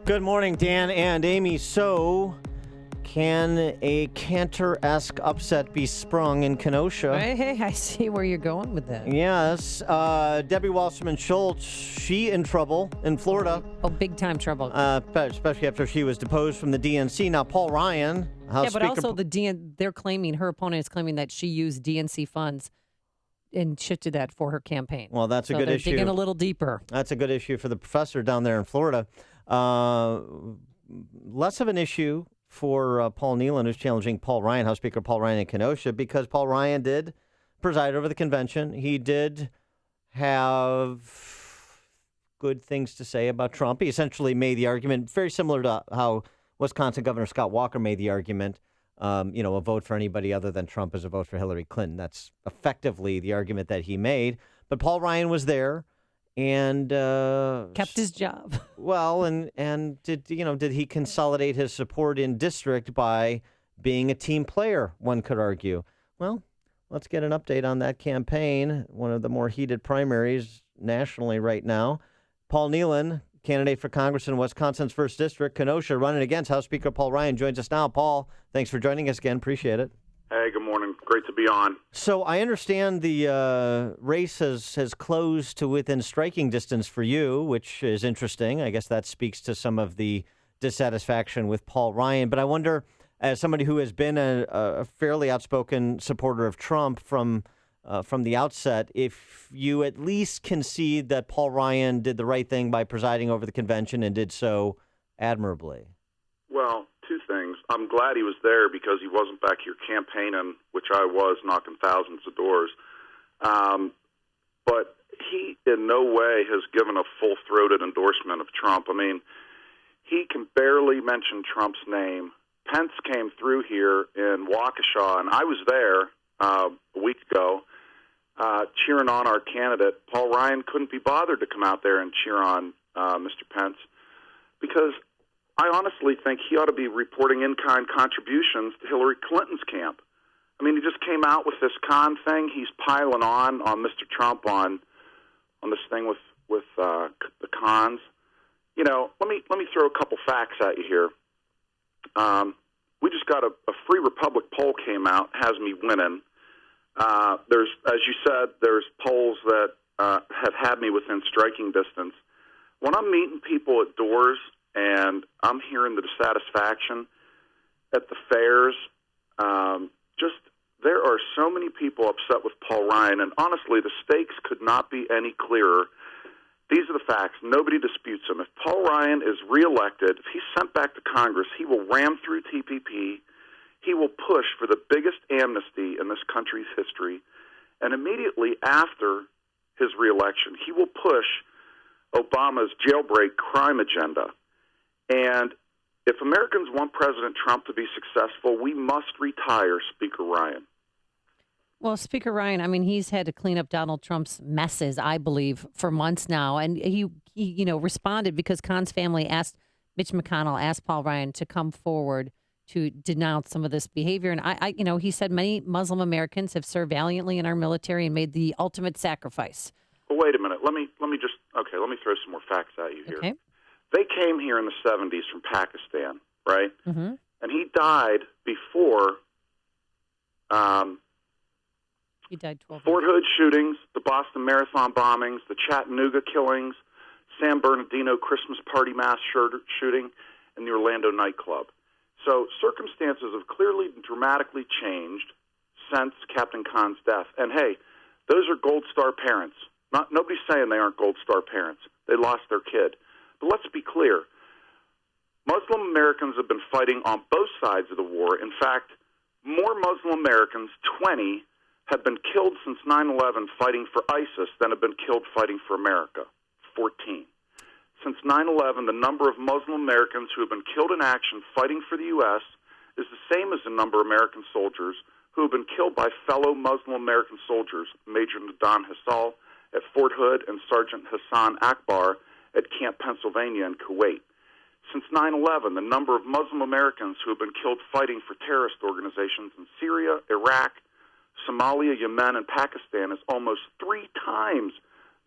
Good morning, Dan and Amy. So, can a Cantor-esque upset be sprung in Kenosha? Hey, I see where you're going with that. Yes. Debbie Wasserman-Schultz, she in trouble in Florida. Oh, big time trouble. Especially after she was deposed from the DNC. Now, Paul Ryan, House but Speaker... also they're claiming, her opponent is claiming that she used DNC funds and shifted that for her campaign. Well, that's a good issue. Digging a little deeper. That's a good issue for the professor down there in Florida. Less of an issue for Paul Nehlen, who's challenging Paul Ryan, House Speaker Paul Ryan in Kenosha, because Paul Ryan did preside over the convention. He did have good things to say about Trump. He essentially made the argument very similar to how Wisconsin Governor Scott Walker made the argument. A vote for anybody other than Trump is a vote for Hillary Clinton. That's effectively the argument that he made. But Paul Ryan was there and kept his job. Well, and did he consolidate his support in district by being a team player, one could argue. Well, let's get an update on that campaign, one of the more heated primaries nationally right now. Paul Nehlen, candidate for Congress in Wisconsin's 1st District, Kenosha, running against House Speaker Paul Ryan, joins us now. Paul, thanks for joining us again. Appreciate it. Hey, good morning. Great to be on. So I understand the race has closed to within striking distance for you, which is interesting. I guess that speaks to some of the dissatisfaction with Paul Ryan. But I wonder, as somebody who has been a fairly outspoken supporter of Trump from the outset, if you at least concede that Paul Ryan did the right thing by presiding over the convention and did so admirably. Well, two things. I'm glad he was there because he wasn't back here campaigning, which I was, knocking thousands of doors. But he in no way has given a full-throated endorsement of Trump. I mean, he can barely mention Trump's name. Pence came through here in Waukesha, and I was there a week ago cheering on our candidate. Paul Ryan couldn't be bothered to come out there and cheer on Mr. Pence because I honestly think he ought to be reporting in-kind contributions to Hillary Clinton's camp. I mean, he just came out with this con thing. He's piling on Mr. Trump on this thing with the cons. You know, let me throw a couple facts at you here. We just got a Free Republic poll came out, has me winning. There's, as you said, there's polls that have had me within striking distance. When I'm meeting people at doors and I'm hearing the dissatisfaction at the fairs, there are so many people upset with Paul Ryan, and honestly, the stakes could not be any clearer. These are the facts. Nobody disputes them. If Paul Ryan is reelected, if he's sent back to Congress, he will ram through TPP. He will push for the biggest amnesty in this country's history. And immediately after his reelection, he will push Obama's jailbreak crime agenda. And if Americans want President Trump to be successful, we must retire Speaker Ryan. Well, Speaker Ryan, I mean, he's had to clean up Donald Trump's messes, I believe, for months now. And he responded because Khan's family Mitch McConnell asked Paul Ryan to come forward to denounce some of this behavior. And he said many Muslim Americans have served valiantly in our military and made the ultimate sacrifice. Well, wait a minute. Let me throw some more facts at you here. Okay. They came here in the 70s from Pakistan, right? Mm-hmm. And he died before he died 12 Fort Hood shootings, the Boston Marathon bombings, the Chattanooga killings, San Bernardino Christmas party mass shooting, and the Orlando nightclub. So circumstances have clearly dramatically changed since Captain Khan's death. And, hey, those are Gold Star parents. Nobody's saying they aren't Gold Star parents. They lost their kid. But let's be clear. Muslim Americans have been fighting on both sides of the war. In fact, more Muslim Americans, 20, have been killed since 9/11 fighting for ISIS than have been killed fighting for America, 14. Since 9/11, the number of Muslim Americans who have been killed in action fighting for the U.S. is the same as the number of American soldiers who have been killed by fellow Muslim American soldiers, Major Nadan Hassal at Fort Hood and Sergeant Hassan Akbar at Camp Pennsylvania in Kuwait. Since 9/11, the number of Muslim Americans who have been killed fighting for terrorist organizations in Syria, Iraq, Somalia, Yemen, and Pakistan is almost 3 times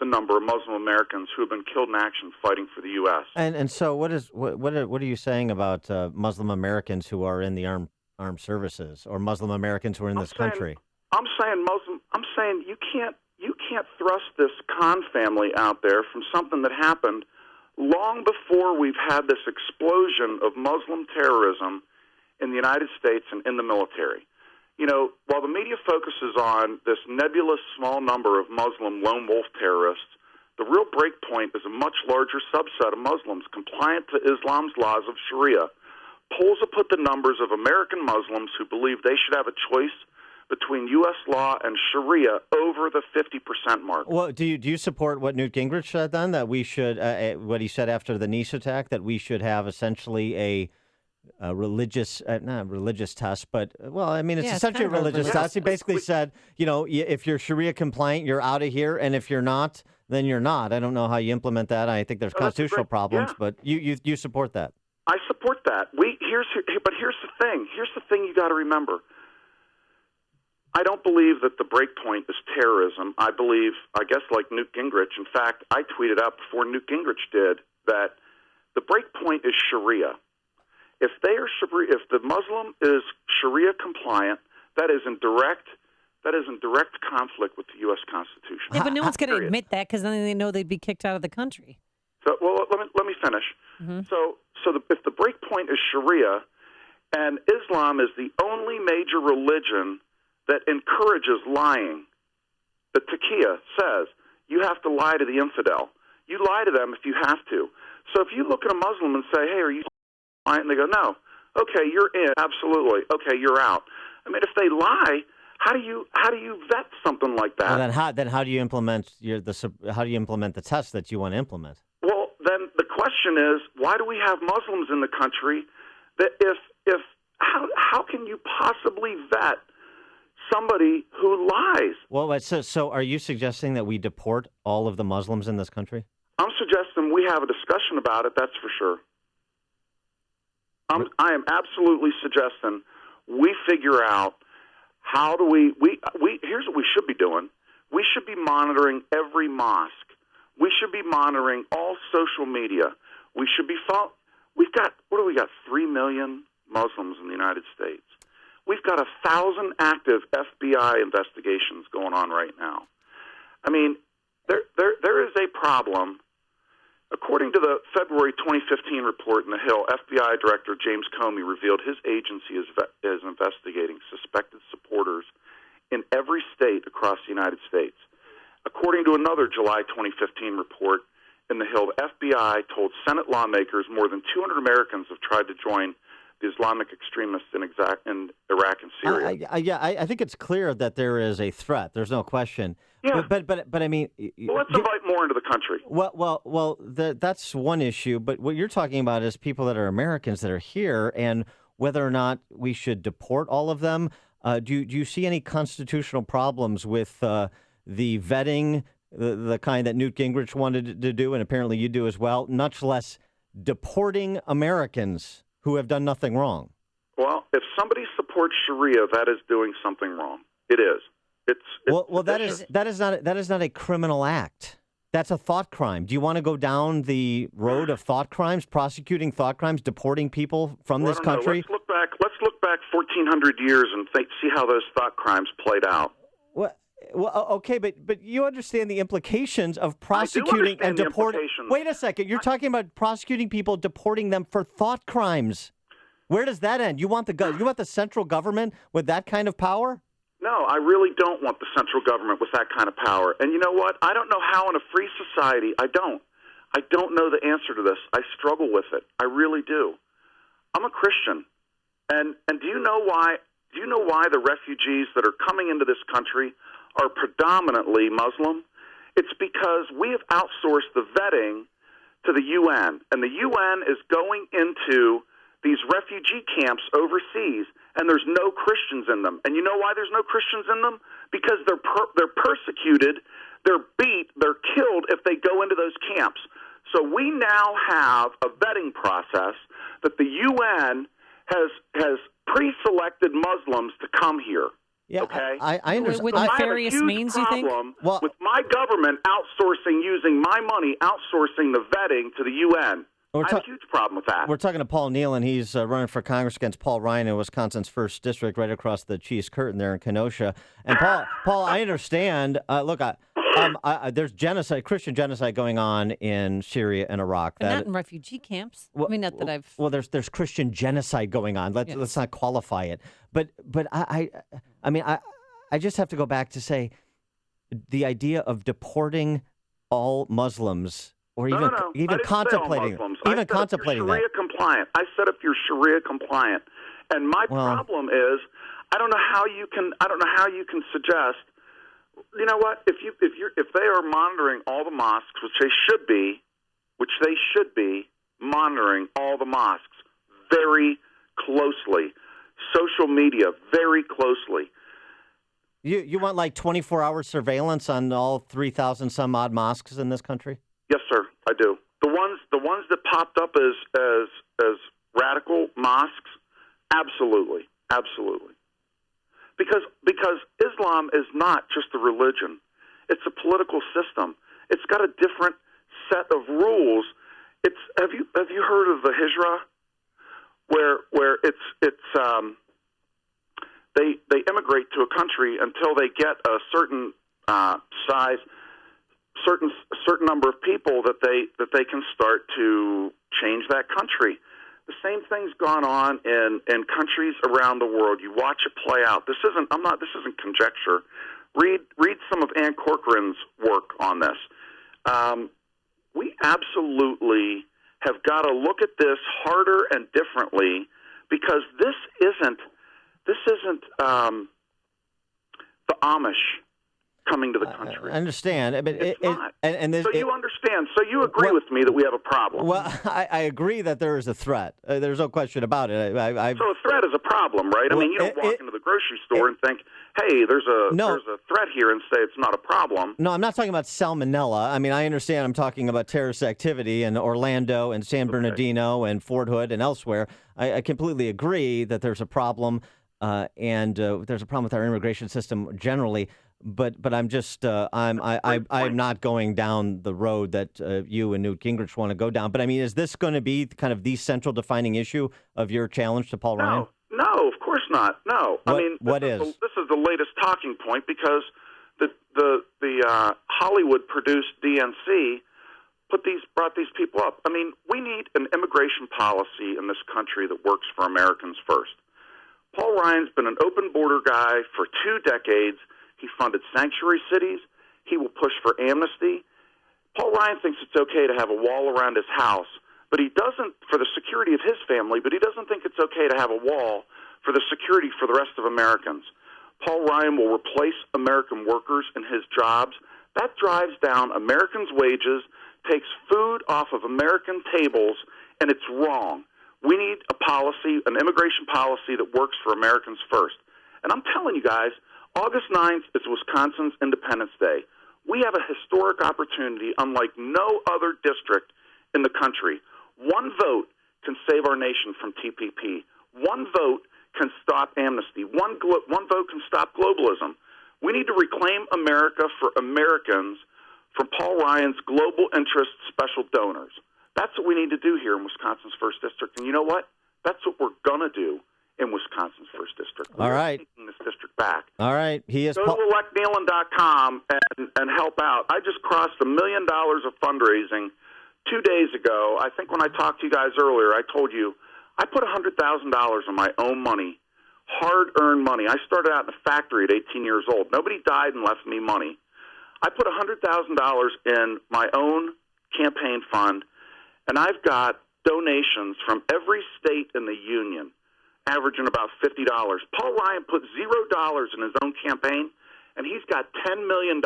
the number of Muslim Americans who have been killed in action fighting for the U.S. And so what are you saying about Muslim Americans who are in the armed services, or Muslim Americans who are in this country? I'm saying you can't thrust this Khan family out there from something that happened long before we've had this explosion of Muslim terrorism in the United States and in the military. You know, while the media focuses on this nebulous small number of Muslim lone wolf terrorists, the real breakpoint is a much larger subset of Muslims compliant to Islam's laws of Sharia. Polls have put the numbers of American Muslims who believe they should have a choice between U.S. law and Sharia over the 50% mark. Well, do you support what Newt Gingrich said then, that we should, what he said after the Nice attack, that we should have essentially a religious, not religious test, but, well, I mean, it's essentially a religious test. He basically said, you know, if you're Sharia compliant, you're out of here, and if you're not, then you're not. I don't know how you implement that. I think there's constitutional problems, but you support that. I support that. But here's the thing. Here's the thing you got to remember. I don't believe that the breakpoint is terrorism. I believe, I guess like Newt Gingrich, in fact, I tweeted out before Newt Gingrich did that the breakpoint is Sharia. If the Muslim is Sharia compliant, that is in direct conflict with the U.S. Constitution. Yeah, but no one's going to admit that, because then they know they'd be kicked out of the country. So, well, let me finish. Mm-hmm. If the breakpoint is Sharia, and Islam is the only major religion that encourages lying, the taqiyya says you have to lie to the infidel. You lie to them if you have to. So if you look at a Muslim and say, "Hey, are you lying?" and they go, "No." Okay, you're in. Absolutely. Okay, you're out. I mean, if they lie, how do you vet something like that? Well, then how do you implement the test that you want to implement? Well, then the question is, why do we have Muslims in the country that how can you possibly vet somebody who lies? Well, so are you suggesting that we deport all of the Muslims in this country? I'm suggesting we have a discussion about it, that's for sure. I am absolutely suggesting we figure out how do we here's what we should be doing. We should be monitoring every mosque. We should be monitoring all social media. We should be we've got 3 million Muslims in the United States. We've got 1,000 active FBI investigations going on right now. I mean, there is a problem. According to the February 2015 report in The Hill, FBI Director James Comey revealed his agency is investigating suspected supporters in every state across the United States. According to another July 2015 report in The Hill, the FBI told Senate lawmakers more than 200 Americans have tried to join the Islamic extremists in Iraq and Syria. I think it's clear that there is a threat. There's no question. Yeah. But I mean, well, let's invite more into the country. Well, that's one issue. But what you're talking about is people that are Americans that are here, and whether or not we should deport all of them. Do you see any constitutional problems with the vetting, the kind that Newt Gingrich wanted to do, and apparently you do as well, much less deporting Americans who have done nothing wrong? Well, if somebody supports Sharia, that is doing something wrong. It is. That is not a criminal act. That's a thought crime. Do you want to go down the road of thought crimes, prosecuting thought crimes, deporting people from this country? Let's look back 1,400 years and see how those thought crimes played out. Well, okay, but you understand the implications of prosecuting and deporting. Wait a second. You're talking about prosecuting people, deporting them for thought crimes. Where does that end? You want the central government with that kind of power? No, I really don't want the central government with that kind of power. And you know what? I don't know how in a free society. I don't know the answer to this. I struggle with it. I really do. I'm a Christian, and do you know why? Do you know why the refugees that are coming into this country are predominantly Muslim? It's because we have outsourced the vetting to the UN, and the UN is going into these refugee camps overseas, and there's no Christians in them. And you know why there's no Christians in them? Because they're persecuted, they're beat, they're killed if they go into those camps. So we now have a vetting process that the UN has pre-selected Muslims to come here. Yeah, okay? I understand. With So I have a nefarious huge means, you think? problem Well- with my government outsourcing, using my money, outsourcing the vetting to the UN. We're I have a huge problem with that. We're talking to Paul Nehlen. He's running for Congress against Paul Ryan in Wisconsin's 1st District, right across the cheese curtain there in Kenosha. And Paul, I understand. Look, there's genocide, Christian genocide going on in Syria and Iraq. But not in refugee camps. I mean, not that I've. Well, there's Christian genocide going on. Let's not qualify it. But I mean, I just have to go back to say the idea of deporting all Muslims. Or even contemplating, Sharia compliant. I said if you're Sharia compliant, and my problem is, I don't know how you can suggest. You know what? If they are monitoring all the mosques, which they should be monitoring all the mosques very closely, social media very closely. You want like 24-hour surveillance on all 3,000 some odd mosques in this country? Yes, sir, I do. The ones that popped up as radical mosques, absolutely. Because Islam is not just a religion; it's a political system. It's got a different set of rules. Have you heard of the Hijra, where they immigrate to a country until they get a certain size. Certain number of people that they can start to change that country. The same thing's gone on in countries around the world. You watch it play out. This isn't conjecture. Read some of Ann Corcoran's work on this. We absolutely have got to look at this harder and differently, because this isn't the Amish coming to the country. I understand, but it's not. So you understand. So you agree with me that we have a problem. Well, I agree that there is a threat. There's no question about it. So a threat is a problem, right? I mean, you don't walk into the grocery store and think, "Hey, there's a threat here," and say it's not a problem. No, I'm not talking about salmonella. I mean, I understand. I'm talking about terrorist activity in Orlando and San Bernardino and Fort Hood and elsewhere. I completely agree that there's a problem, and there's a problem with our immigration system generally. But I'm just I'm not going down the road that you and Newt Gingrich want to go down. But I mean, is this going to be kind of the central defining issue of your challenge to Paul Ryan? No, of course not. No, This is the latest talking point, because the Hollywood produced DNC brought these people up. I mean, we need an immigration policy in this country that works for Americans first. Paul Ryan's been an open border guy for 2 decades. He funded sanctuary cities. He will push for amnesty. Paul Ryan thinks it's okay to have a wall around his house, but he doesn't for the security of his family, but he doesn't think it's okay to have a wall for the security for the rest of Americans. Paul Ryan will replace American workers in his jobs. That drives down Americans' wages, takes food off of American tables, and it's wrong. We need a policy, an immigration policy that works for Americans first. And I'm telling you guys, August 9th is Wisconsin's Independence Day. We have a historic opportunity unlike no other district in the country. One vote can save our nation from TPP. One vote can stop amnesty. One vote can stop globalism. We need to reclaim America for Americans from Paul Ryan's global interest special donors. That's what we need to do here in Wisconsin's 1st District. And you know what? That's what we're going to do in Wisconsin's 1st District. All right. We're taking this district back. All right. Go to electnehlen.com and help out. I just crossed $1 million of fundraising 2 days ago. I think when I talked to you guys earlier, I told you I put $100,000 of my own money, hard-earned money. I started out in a factory at 18 years old. Nobody died and left me money. I put $100,000 in my own campaign fund, and I've got donations from every state in the union, averaging about $50. Paul Ryan put $0 in his own campaign, and he's got $10 million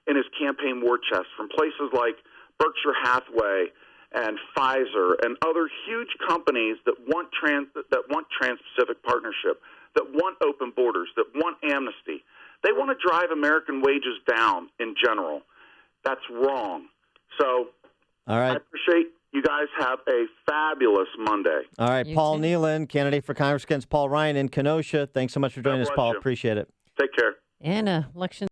in his campaign war chest from places like Berkshire Hathaway and Pfizer and other huge companies that want Trans-Pacific Partnership, that want open borders, that want amnesty. They want to drive American wages down in general. That's wrong. So all right. I appreciate You guys have a fabulous Monday. All right, You Paul too. Nehlen, candidate for Congress against Paul Ryan in Kenosha. Thanks so much for joining us, bless Paul. you. Appreciate it. Take care. And election